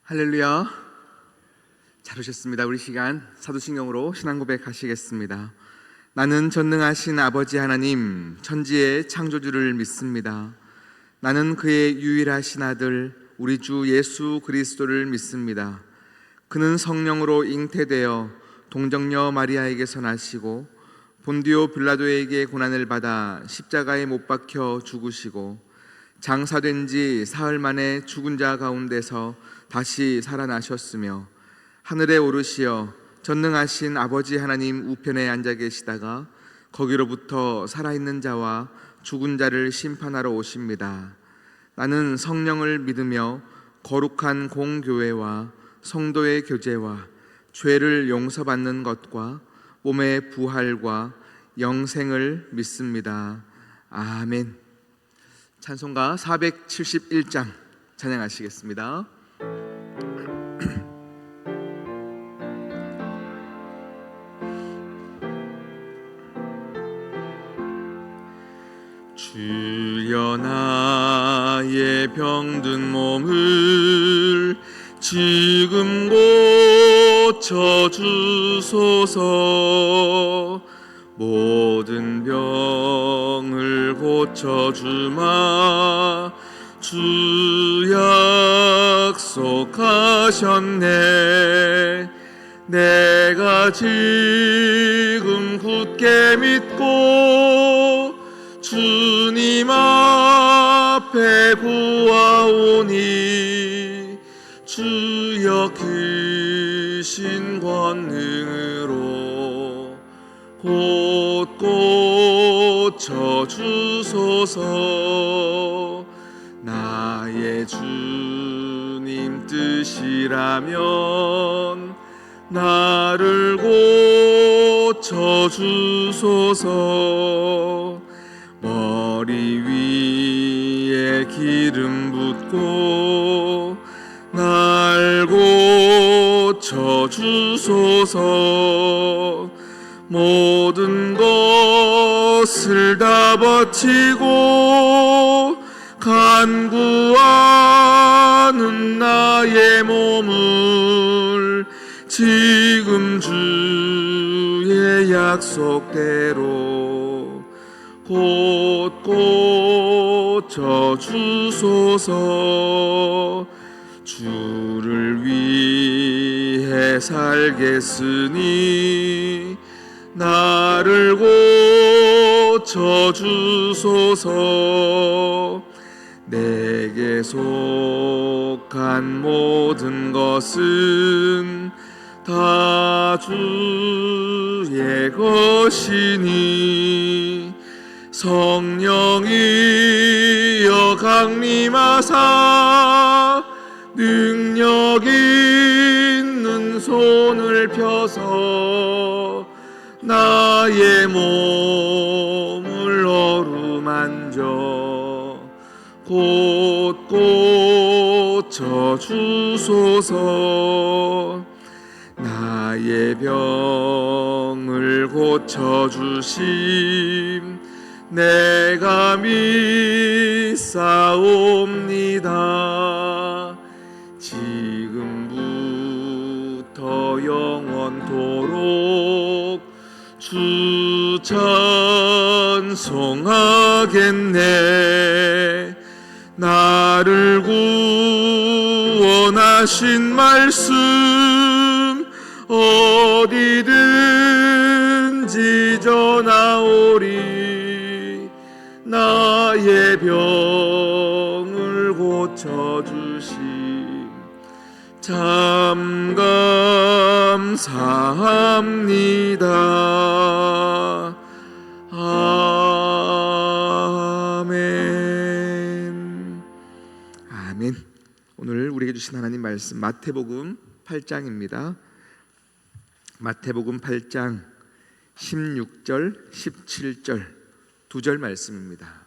할렐루야. 잘 오셨습니다. 우리 시간 사도신경으로 신앙 고백하시겠습니다. 나는 전능하신 아버지 하나님 천지의 창조주를 믿습니다. 나는 그의 유일하신 아들 우리 주 예수 그리스도를 믿습니다. 그는 성령으로 잉태되어 동정녀 마리아에게서 나시고 본디오 빌라도에게 고난을 받아 십자가에 못 박혀 죽으시고 장사된 지 사흘 만에 죽은 자 가운데서 다시 살아나셨으며 하늘에 오르시어 전능하신 아버지 하나님 우편에 앉아 계시다가 거기로부터 살아있는 자와 죽은 자를 심판하러 오십니다. 나는 성령을 믿으며 거룩한 공교회와 성도의 교제와 죄를 용서받는 것과 몸의 부활과 영생을 믿습니다. 아멘. 찬송가 471장 찬양하시겠습니다. 주여 나의 병든 몸을 지금 고쳐주소서. 모든 병을 고쳐주마 주 약속하셨네. 내가 지금 굳게 믿고 주님 앞에 구하오니 주여 크신 권능으로 곧 고쳐주소서. 나의 주님 뜻이라면 나를 고쳐주소서. 머리 위에 기름 붓고 날 고쳐주소서. 모든 것을 다 버티고 간구하는 나의 몸을 지금 주의 약속대로 곧 고쳐주소서. 주를 위해 살겠으니 나를 고쳐주소서. 내게 속한 모든 것은 다 주의 것이니 성령이여 강림하사 능력 있는 손을 펴서 나의 몸을 어루만져 곧 고쳐주소서. 나의 병을 고쳐주심 내가 믿사옵니다. 지금부터 영원토록 주 찬송하겠네. 나를 구원하신 말씀 어디든지 전하오리. 나의 병을 고쳐주심 참 감사합니다. 아멘. 아멘. 오늘 우리에게 주신 하나님 말씀 마태복음 8장입니다. 마태복음 8장 16절 17절 두 절 말씀입니다.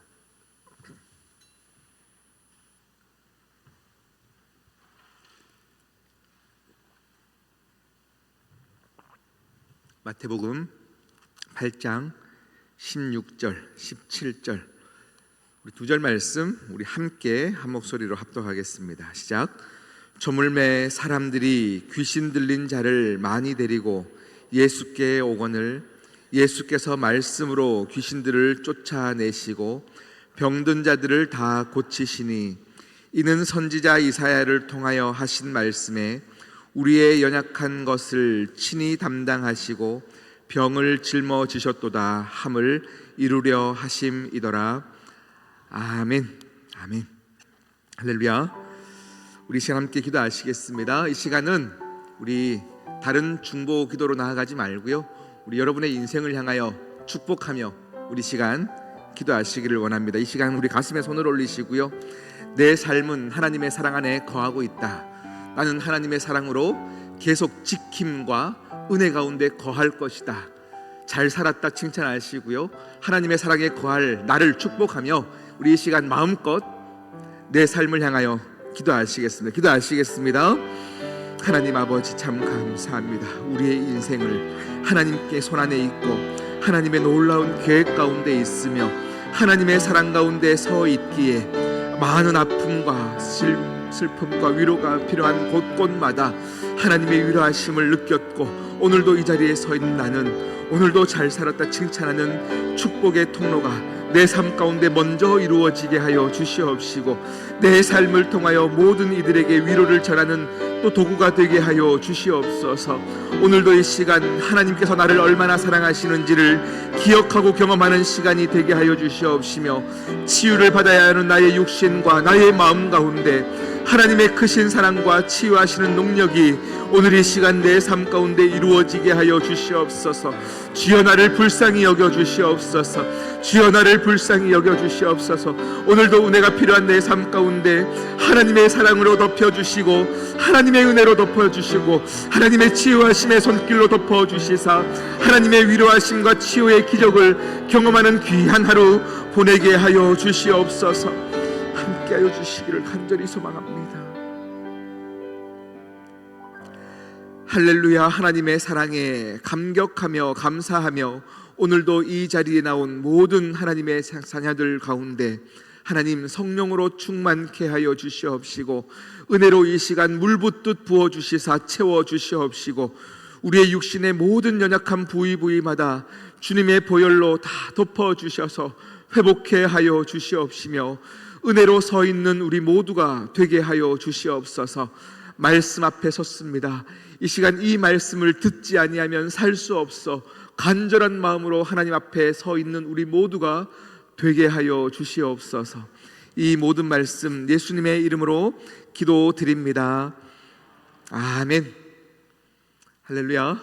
마태복음 8장 16절 17절 우리 두 절 말씀 우리 함께 한 목소리로 합독하겠습니다. 시작. 저물매 사람들이 귀신 들린 자를 많이 데리고 예수께 오거늘 예수께서 말씀으로 귀신들을 쫓아내시고 병든 자들을 다 고치시니 이는 선지자 이사야를 통하여 하신 말씀에 우리의 연약한 것을 친히 담당하시고 병을 짊어지셨도다 함을 이루려 하심이더라. 아멘. 아멘. 할렐루야. 우리 시간 함께 기도하시겠습니다. 이 시간은 우리 다른 중보 기도로 나아가지 말고요, 우리 여러분의 인생을 향하여 축복하며 우리 시간 기도하시기를 원합니다. 이 시간 우리 가슴에 손을 올리시고요, 내 삶은 하나님의 사랑 안에 거하고 있다, 나는 하나님의 사랑으로 계속 지킴과 은혜 가운데 거할 것이다, 잘 살았다 칭찬하시고요, 하나님의 사랑에 거할 나를 축복하며 우리 이 시간 마음껏 내 삶을 향하여 기도하시겠습니다. 하나님 아버지, 참 감사합니다. 우리의 인생을 하나님께 손안에 있고 하나님의 놀라운 계획 가운데 있으며 하나님의 사랑 가운데 서 있기에 많은 아픔과 슬픔과 위로가 필요한 곳곳마다 하나님의 위로하심을 느꼈고, 오늘도 이 자리에 서 있는 나는 오늘도 잘 살았다 칭찬하는 축복의 통로가 내 삶 가운데 먼저 이루어지게 하여 주시옵시고, 내 삶을 통하여 모든 이들에게 위로를 전하는 또 도구가 되게 하여 주시옵소서. 오늘도 이 시간 하나님께서 나를 얼마나 사랑하시는지를 기억하고 경험하는 시간이 되게 하여 주시옵시며, 치유를 받아야 하는 나의 육신과 나의 마음 가운데 하나님의 크신 사랑과 치유하시는 능력이 오늘 이 시간 내 삶 가운데 이루어지게 하여 주시옵소서. 주여 나를 불쌍히 여겨 주시옵소서. 주여 나를 불쌍히 여겨 주시옵소서. 오늘도 은혜가 필요한 내 삶 가운데 하나님의 사랑으로 덮여주시고 하나님의 은혜로 덮어주시고 하나님의 치유하심의 손길로 덮어주시사 하나님의 위로하심과 치유의 기적을 경험하는 귀한 하루 보내게 하여 주시옵소서. 함께하여 주시기를 간절히 소망합니다. 할렐루야. 하나님의 사랑에 감격하며 감사하며 오늘도 이 자리에 나온 모든 하나님의 자녀들 가운데 하나님 성령으로 충만케 하여 주시옵시고 은혜로 이 시간 물붓듯 부어주시사 채워주시옵시고 우리의 육신의 모든 연약한 부위마다 주님의 보혈로 다 덮어주셔서 회복케 하여 주시옵시며 은혜로 서 있는 우리 모두가 되게 하여 주시옵소서. 말씀 앞에 섰습니다. 이 시간 이 말씀을 듣지 아니하면 살 수 없어 간절한 마음으로 하나님 앞에 서 있는 우리 모두가 되게 하여 주시옵소서. 이 모든 말씀 예수님의 이름으로 기도드립니다. 아멘. 할렐루야.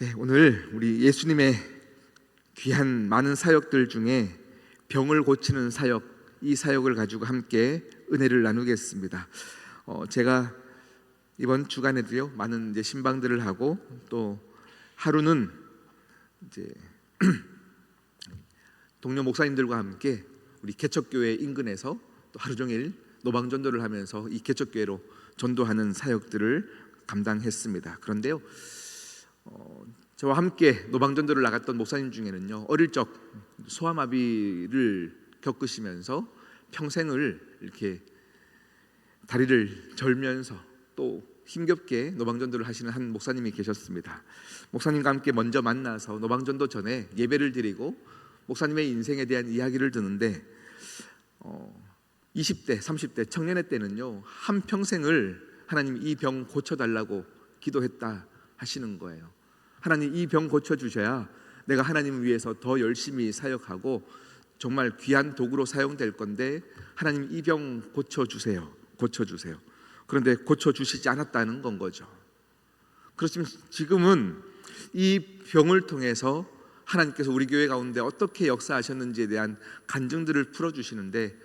네, 오늘 우리 예수님의 귀한 많은 사역들 중에 병을 고치는 사역, 이 사역을 가지고 함께 은혜를 나누겠습니다. 제가 이번 주간에도요 많은 이제 신방들을 하고 또 하루는 이제 동료 목사님들과 함께 우리 개척교회 인근에서 또 하루 종일 노방전도를 하면서 이 개척교회로 전도하는 사역들을 감당했습니다. 그런데요, 저와 함께 노방전도를 나갔던 목사님 중에는요, 어릴 적 소아마비를 겪으시면서 평생을 이렇게 다리를 절면서 또 힘겹게 노방전도를 하시는 한 목사님이 계셨습니다. 목사님과 함께 먼저 만나서 노방전도 전에 예배를 드리고 목사님의 인생에 대한 이야기를 듣는데 20대, 30대 청년의 때는요 한평생을 하나님 이 병 고쳐달라고 기도했다 하시는 거예요. 하나님 이 병 고쳐주셔야 내가 하나님을 위해서 더 열심히 사역하고 정말 귀한 도구로 사용될 건데 하나님 이 병 고쳐주세요. 그런데 고쳐주시지 않았다는 건 거죠. 그렇지만 지금은 이 병을 통해서 하나님께서 우리 교회 가운데 어떻게 역사하셨는지에 대한 간증들을 풀어주시는데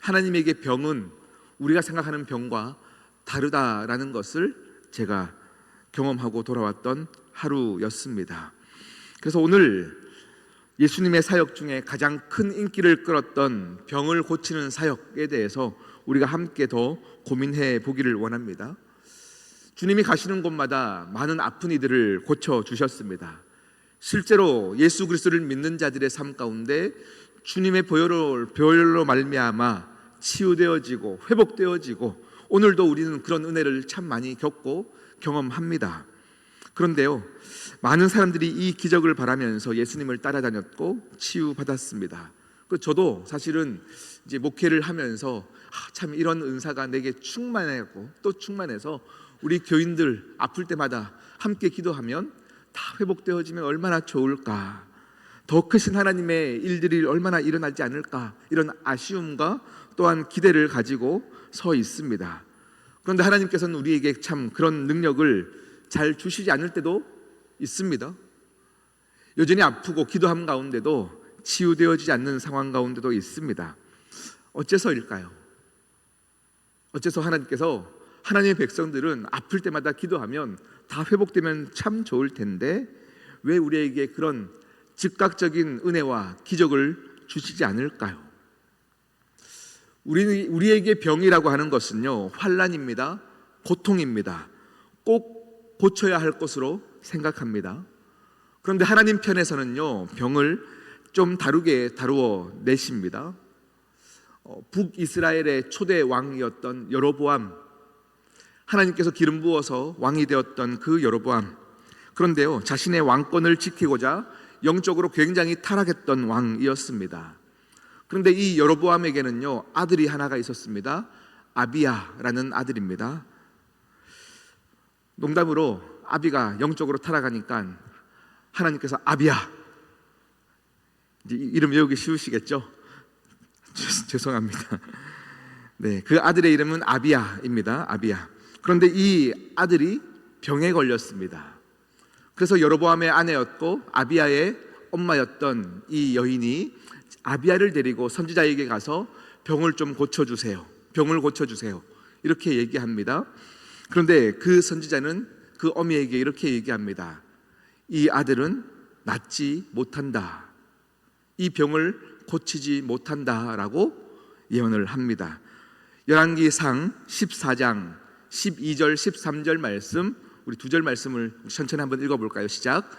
하나님에게 병은 우리가 생각하는 병과 다르다라는 것을 제가 경험하고 돌아왔던 하루였습니다. 그래서 오늘 예수님의 사역 중에 가장 큰 인기를 끌었던 병을 고치는 사역에 대해서 우리가 함께 더 고민해 보기를 원합니다. 주님이 가시는 곳마다 많은 아픈 이들을 고쳐주셨습니다. 실제로 예수 그리스도를 믿는 자들의 삶 가운데 주님의 보혈로 말미암아 치유되어지고 회복되어지고 오늘도 우리는 그런 은혜를 참 많이 겪고 경험합니다. 그런데요, 많은 사람들이 이 기적을 바라면서 예수님을 따라다녔고 치유받았습니다. 저도 사실은 이제 목회를 하면서 참 이런 은사가 내게 충만하고 또 충만해서 우리 교인들 아플 때마다 함께 기도하면 다 회복되어지면 얼마나 좋을까, 더 크신 하나님의 일들이 얼마나 일어나지 않을까, 이런 아쉬움과 또한 기대를 가지고 서 있습니다. 그런데 하나님께서는 우리에게 참 그런 능력을 잘 주시지 않을 때도 있습니다. 여전히 아프고 기도함 가운데도 치유되어지지 않는 상황 가운데도 있습니다. 어째서일까요? 어째서 하나님께서 하나님의 백성들은 아플 때마다 기도하면 다 회복되면 참 좋을 텐데 왜 우리에게 그런 즉각적인 은혜와 기적을 주시지 않을까요? 우리에게 병이라고 하는 것은요, 환난입니다. 고통입니다. 꼭 고쳐야 할 것으로 생각합니다. 그런데 하나님 편에서는요, 병을 좀 다르게 다루어 내십니다. 북이스라엘의 초대 왕이었던 여로보암, 하나님께서 기름 부어서 왕이 되었던 그 여로보암, 그런데요, 자신의 왕권을 지키고자 영적으로 굉장히 타락했던 왕이었습니다. 그런데 이 여로보암에게는요, 아들이 하나가 있었습니다. 아비야라는 아들입니다. 농담으로 아비가 영적으로 타락하니까 하나님께서 아비야, 이제 이름 외우기 쉬우시겠죠? 죄송합니다. 네, 그 아들의 이름은 아비야입니다. 아비야. 그런데 이 아들이 병에 걸렸습니다. 그래서 여로보암의 아내였고 아비야의 엄마였던 이 여인이 아비야를 데리고 선지자에게 가서 병을 좀 고쳐주세요. 병을 고쳐주세요. 이렇게 얘기합니다. 그런데 그 선지자는 그 어미에게 이렇게 얘기합니다. 이 아들은 낫지 못한다. 이 병을 고치지 못한다라고 예언을 합니다. 열왕기상 14장 12절 13절 말씀, 우리 두 절 말씀을 천천히 한번 읽어볼까요? 시작.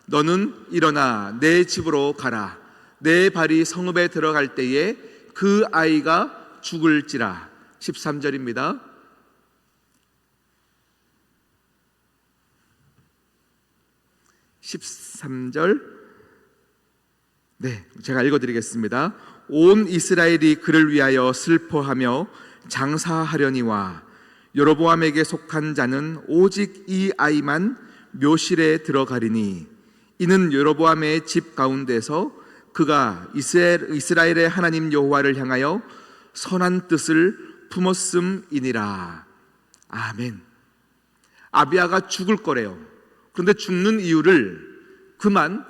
너는 일어나 내 집으로 가라. 내 발이 성읍에 들어갈 때에 그 아이가 죽을지라. 13절입니다. 네, 제가 읽어드리겠습니다. 온 이스라엘이 그를 위하여 슬퍼하며 장사하려니와 여로보암에게 속한 자는 오직 이 아이만 묘실에 들어가리니 이는 여로보암의 집 가운데서 그가 이스라엘의 하나님 여호와를 향하여 선한 뜻을 품었음이니라. 아멘. 아비야가 죽을 거래요. 그런데 죽는 이유를 그만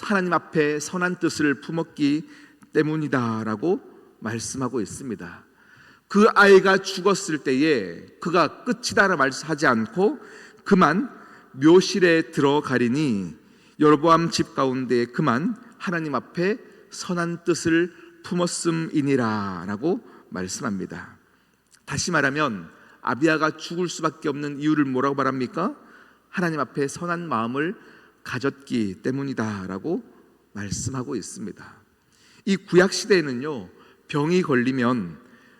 하나님 앞에 선한 뜻을 품었기 때문이다라고 말씀하고 있습니다. 그 아이가 죽었을 때에 그가 끝이다라 말하지 않고 그만 묘실에 들어가리니 여로보암 집 가운데 그만 하나님 앞에 선한 뜻을 품었음이니라 라고 말씀합니다. 다시 말하면 아비야가 죽을 수밖에 없는 이유를 뭐라고 말합니까? 하나님 앞에 선한 마음을 가졌기 때문이다 라고 말씀하고 있습니다. 이 구약 시대에는요, 병이 걸리면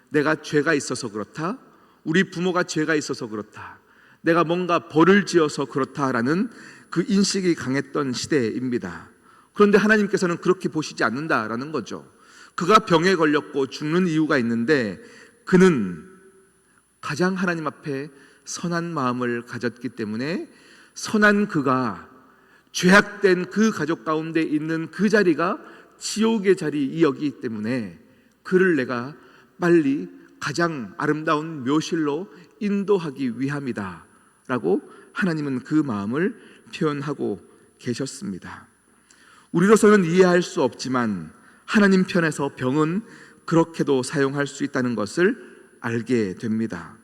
내가 죄가 있어서 그렇다, 우리 부모가 죄가 있어서 그렇다, 내가 뭔가 벌을 지어서 그렇다라는 그 인식이 강했던 시대입니다. 그런데 하나님께서는 그렇게 보시지 않는다라는 거죠. 그가 병에 걸렸고 죽는 이유가 있는데 그는 가장 하나님 앞에 선한 마음을 가졌기 때문에 선한 그가 죄악된 그 가족 가운데 있는 그 자리가 지옥의 자리이었기 때문에 그를 내가 빨리 가장 아름다운 묘실로 인도하기 위함이다 라고 하나님은 그 마음을 표현하고 계셨습니다. 우리로서는 이해할 수 없지만 하나님 편에서 병은 그렇게도 사용할 수 있다는 것을 알게 됩니다.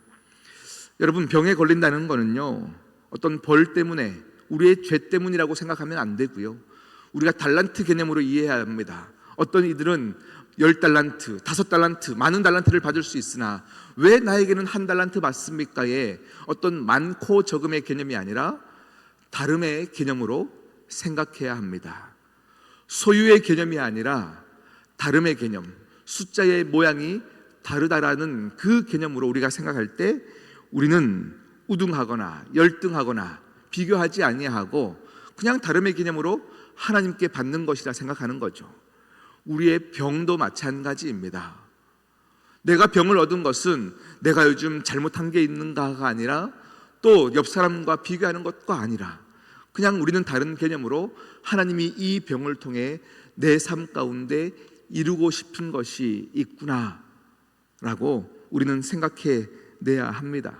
여러분, 병에 걸린다는 것은요, 어떤 벌 때문에, 우리의 죄 때문이라고 생각하면 안 되고요, 우리가 달란트 개념으로 이해해야 합니다. 어떤 이들은 10달란트, 5달란트, 많은 달란트를 받을 수 있으나 왜 나에게는 1달란트 받습니까의 어떤 많고 적음의 개념이 아니라 다름의 개념으로 생각해야 합니다. 소유의 개념이 아니라 다름의 개념, 숫자의 모양이 다르다라는 그 개념으로 우리가 생각할 때 우리는 우등하거나 열등하거나 비교하지 아니하고 그냥 다름의 개념으로 하나님께 받는 것이라 생각하는 거죠. 우리의 병도 마찬가지입니다. 내가 병을 얻은 것은 내가 요즘 잘못한 게 있는가가 아니라 또 옆 사람과 비교하는 것도 아니라 그냥 우리는 다른 개념으로 하나님이 이 병을 통해 내 삶 가운데 이루고 싶은 것이 있구나 라고 우리는 생각해 내야 합니다.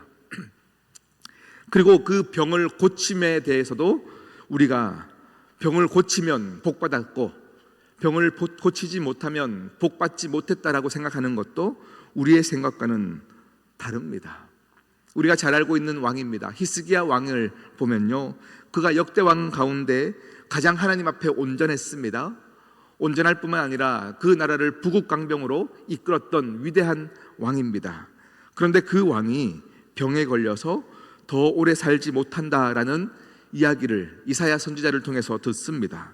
그리고 그 병을 고침에 대해서도 우리가 병을 고치면 복받았고 병을 고치지 못하면 복받지 못했다라고 생각하는 것도 우리의 생각과는 다릅니다. 우리가 잘 알고 있는 왕입니다. 히스기야 왕을 보면요, 그가 역대 왕 가운데 가장 하나님 앞에 온전했습니다. 온전할 뿐만 아니라 그 나라를 부국강병으로 이끌었던 위대한 왕입니다. 그런데 그 왕이 병에 걸려서 더 오래 살지 못한다라는 이야기를 이사야 선지자를 통해서 듣습니다.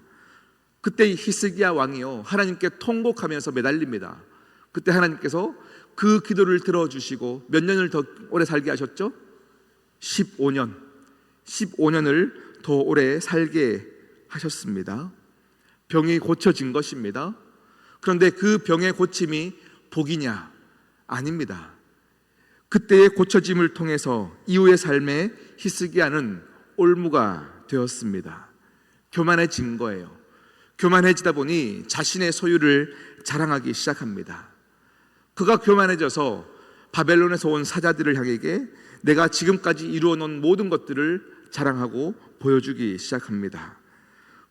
그때 히스기야 왕이요, 하나님께 통곡하면서 매달립니다. 그때 하나님께서 그 기도를 들어주시고 몇 년을 더 오래 살게 하셨죠? 15년을 더 오래 살게 하셨습니다. 병이 고쳐진 것입니다. 그런데 그 병의 고침이 복이냐? 아닙니다. 그때의 고쳐짐을 통해서 이후의 삶에 히스기야는 올무가 되었습니다. 교만해진 거예요. 교만해지다 보니 자신의 소유를 자랑하기 시작합니다. 그가 교만해져서 바벨론에서 온 사자들을 향하게 내가 지금까지 이루어 놓은 모든 것들을 자랑하고 보여주기 시작합니다.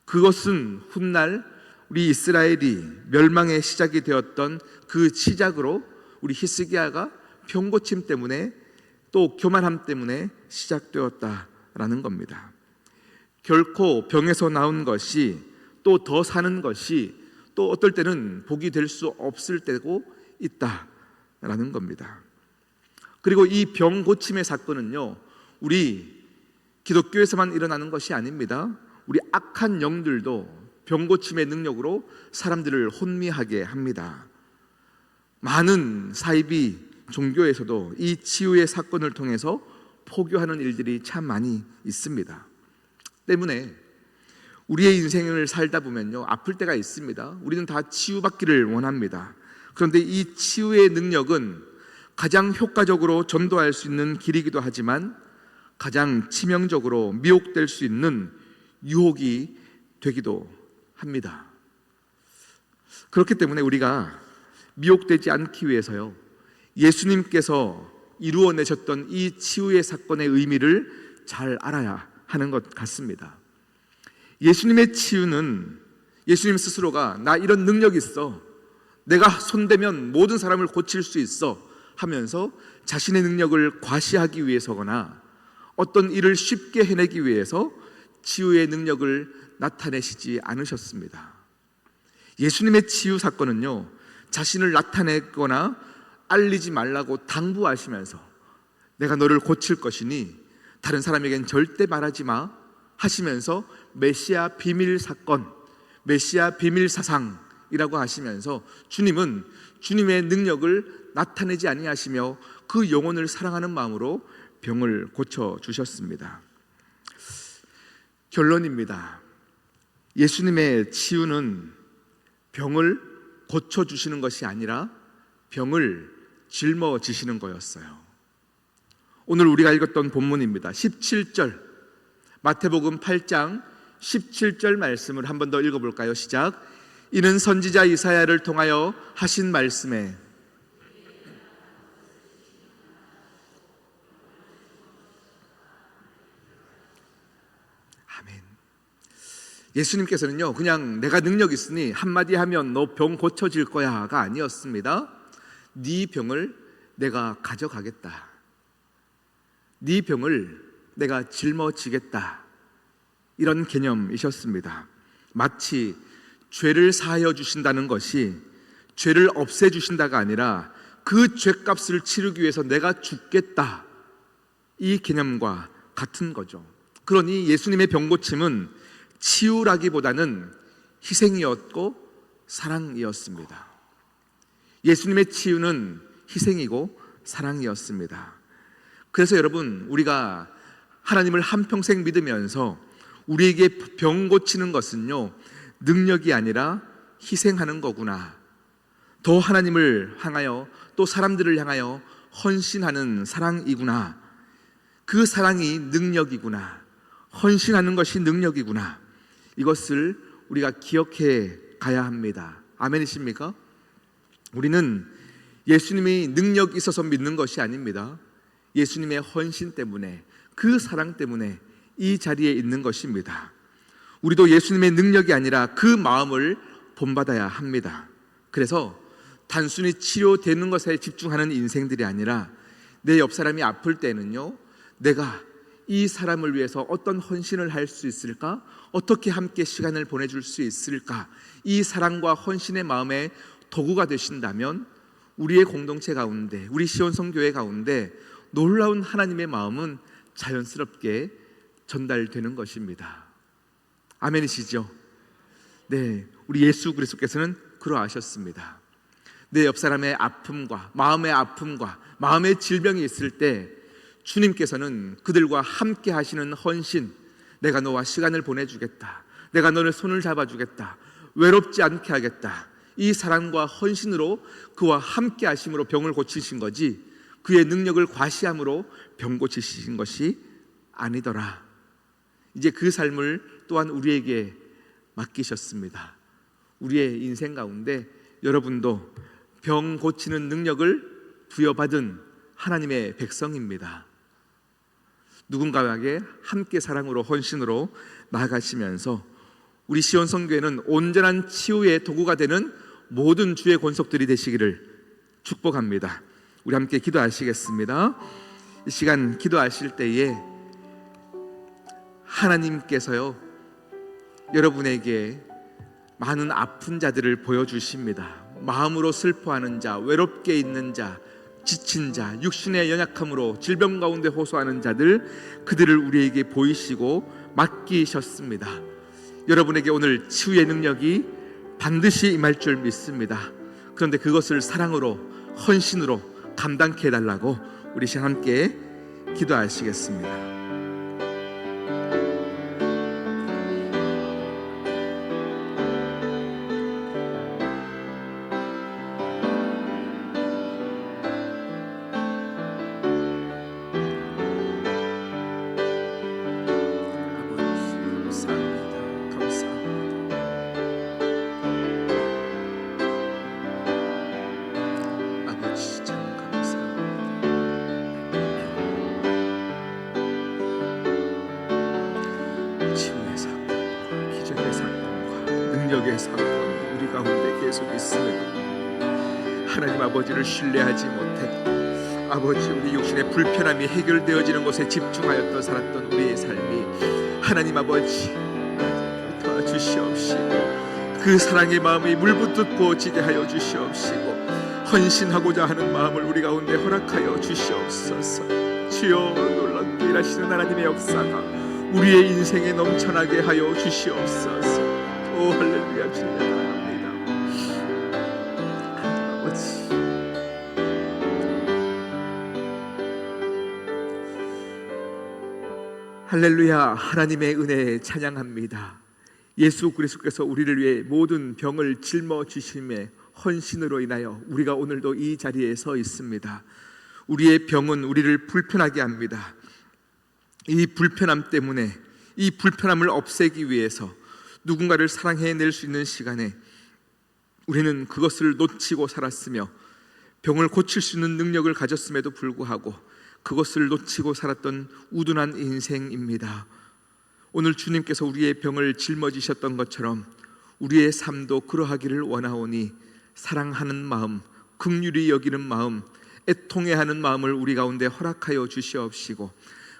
그것은 훗날 우리 이스라엘이 멸망의 시작이 되었던 그 시작으로 우리 히스기야가 병고침 때문에 또 교만함 때문에 시작되었다라는 겁니다. 결코 병에서 나온 것이 또 더 사는 것이 또 어떨 때는 복이 될 수 없을 때고 있다라는 겁니다. 그리고 이 병 고침의 사건은요, 우리 기독교에서만 일어나는 것이 아닙니다. 우리 악한 영들도 병 고침의 능력으로 사람들을 혼미하게 합니다. 많은 사이비 종교에서도 이 치유의 사건을 통해서 포교하는 일들이 참 많이 있습니다. 때문에 우리의 인생을 살다 보면요, 아플 때가 있습니다. 우리는 다 치유받기를 원합니다. 그런데 이 치유의 능력은 가장 효과적으로 전도할 수 있는 길이기도 하지만 가장 치명적으로 미혹될 수 있는 유혹이 되기도 합니다. 그렇기 때문에 우리가 미혹되지 않기 위해서요, 예수님께서 이루어내셨던 이 치유의 사건의 의미를 잘 알아야 하는 것 같습니다. 예수님의 치유는 예수님 스스로가 나 이런 능력이 있어, 내가 손대면 모든 사람을 고칠 수 있어 하면서 자신의 능력을 과시하기 위해서거나 어떤 일을 쉽게 해내기 위해서 치유의 능력을 나타내시지 않으셨습니다. 예수님의 치유 사건은요, 자신을 나타내거나 알리지 말라고 당부하시면서 내가 너를 고칠 것이니 다른 사람에겐 절대 말하지 마 하시면서 메시아 비밀 사건, 메시아 비밀 사상이라고 하시면서 주님은 주님의 능력을 나타내지 아니하시며 그 영혼을 사랑하는 마음으로 병을 고쳐주셨습니다. 결론입니다. 예수님의 치유는 병을 고쳐주시는 것이 아니라 병을 짊어지시는 거였어요. 오늘 우리가 읽었던 본문입니다. 17절, 마태복음 8장 17절 말씀을 한 번 더 읽어볼까요? 시작. 이는 선지자 이사야를 통하여 하신 말씀에 아멘. 예수님께서는요, 그냥 내가 능력 있으니 한마디 하면 너 병 고쳐질 거야가 아니었습니다. 네 병을 내가 가져가겠다, 네 병을 내가 짊어지겠다, 이런 개념이셨습니다. 마치 죄를 사하여 주신다는 것이 죄를 없애주신다가 아니라 그 죄값을 치르기 위해서 내가 죽겠다, 이 개념과 같은 거죠. 그러니 예수님의 병고침은 치유라기보다는 희생이었고 사랑이었습니다. 예수님의 치유는 희생이고 사랑이었습니다. 그래서 여러분, 우리가 하나님을 한평생 믿으면서 우리에게 병 고치는 것은요, 능력이 아니라 희생하는 거구나, 더 하나님을 향하여 또 사람들을 향하여 헌신하는 사랑이구나, 그 사랑이 능력이구나, 헌신하는 것이 능력이구나, 이것을 우리가 기억해 가야 합니다. 아멘이십니까? 우리는 예수님이 능력이 있어서 믿는 것이 아닙니다. 예수님의 헌신 때문에, 그 사랑 때문에 이 자리에 있는 것입니다. 우리도 예수님의 능력이 아니라 그 마음을 본받아야 합니다. 그래서 단순히 치료되는 것에 집중하는 인생들이 아니라, 내 옆 사람이 아플 때는요, 내가 이 사람을 위해서 어떤 헌신을 할 수 있을까? 어떻게 함께 시간을 보내줄 수 있을까? 이 사랑과 헌신의 마음에 도구가 되신다면 우리의 공동체 가운데, 우리 시온성교회 가운데 놀라운 하나님의 마음은 자연스럽게 전달되는 것입니다. 아멘이시죠? 네, 우리 예수 그리스도께서는 그러하셨습니다. 내 옆 사람의 아픔과 마음의 질병이 있을 때 주님께서는 그들과 함께 하시는 헌신, 내가 너와 시간을 보내주겠다, 내가 너를 손을 잡아주겠다, 외롭지 않게 하겠다, 이 사랑과 헌신으로 그와 함께 하심으로 병을 고치신 거지, 그의 능력을 과시함으로 병 고치신 것이 아니더라. 이제 그 삶을 또한 우리에게 맡기셨습니다. 우리의 인생 가운데 여러분도 병 고치는 능력을 부여받은 하나님의 백성입니다. 누군가에게 함께 사랑으로 헌신으로 나아가시면서 우리 시온성교회는 온전한 치유의 도구가 되는 모든 주의 권속들이 되시기를 축복합니다. 우리 함께 기도하시겠습니다. 이 시간 기도하실 때에 하나님께서요, 여러분에게 많은 아픈 자들을 보여주십니다. 마음으로 슬퍼하는 자, 외롭게 있는 자, 지친 자, 육신의 연약함으로 질병 가운데 호소하는 자들, 그들을 우리에게 보이시고 맡기셨습니다. 여러분에게 오늘 치유의 능력이 반드시 임할 줄 믿습니다. 그런데 그것을 사랑으로, 헌신으로 감당케 해달라고 우리 시간 함께 기도하시겠습니다. 능력의 사건이 우리 가운데 계속 있음에도 하나님 아버지를 신뢰하지 못했고, 아버지, 우리 육신의 불편함이 해결되어지는 것에 집중하였던 살았던 우리의 삶이 하나님 아버지 도와주시옵시고, 그 사랑의 마음이 물붓듯 부어지게 하여 주시옵시고, 헌신하고자 하는 마음을 우리 가운데 허락하여 주시옵소서. 주여, 놀랍게 일하시는 하나님의 역사가 우리의 인생에 넘쳐나게 하여 주시옵소서. 오, 할렐루야. 주님 사랑합니다. 아버지, 할렐루야. 하나님의 은혜에 찬양합니다. 예수 그리스도께서 우리를 위해 모든 병을 짊어지심의 헌신으로 인하여 우리가 오늘도 이 자리에 서 있습니다. 우리의 병은 우리를 불편하게 합니다. 이 불편함 때문에, 이 불편함을 없애기 위해서 누군가를 사랑해낼 수 있는 시간에 우리는 그것을 놓치고 살았으며, 병을 고칠 수 있는 능력을 가졌음에도 불구하고 그것을 놓치고 살았던 우둔한 인생입니다. 오늘 주님께서 우리의 병을 짊어지셨던 것처럼 우리의 삶도 그러하기를 원하오니, 사랑하는 마음, 긍휼히 여기는 마음, 애통해하는 마음을 우리 가운데 허락하여 주시옵시고,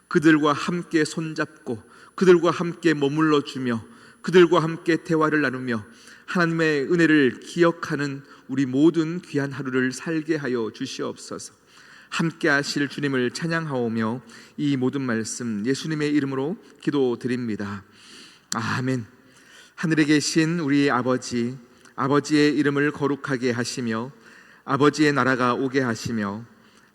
그들과 함께 손잡고 그들과 함께 머물러 주며 그들과 함께 대화를 나누며 하나님의 은혜를 기억하는 우리 모든 귀한 하루를 살게 하여 주시옵소서. 함께 하실 주님을 찬양하오며 이 모든 말씀 예수님의 이름으로 기도드립니다. 아멘. 하늘에 계신 우리 아버지, 아버지의 이름을 거룩하게 하시며 아버지의 나라가 오게 하시며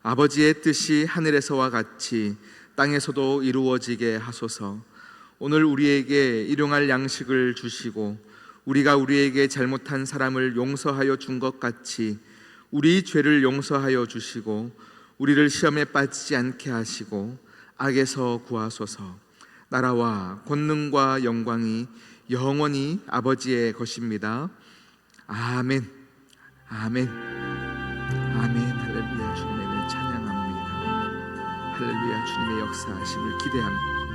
아버지의 뜻이 하늘에서와 같이 땅에서도 이루어지게 하소서. 오늘 우리에게 일용할 양식을 주시고 우리가 우리에게 잘못한 사람을 용서하여 준 것 같이 우리 죄를 용서하여 주시고 우리를 시험에 빠지지 않게 하시고 악에서 구하소서. 나라와 권능과 영광이 영원히 아버지의 것입니다. 아멘. 아멘. 아멘. 할렐루야. 주님의 찬양합니다. 할렐루야. 주님의 역사하심을 기대합니다.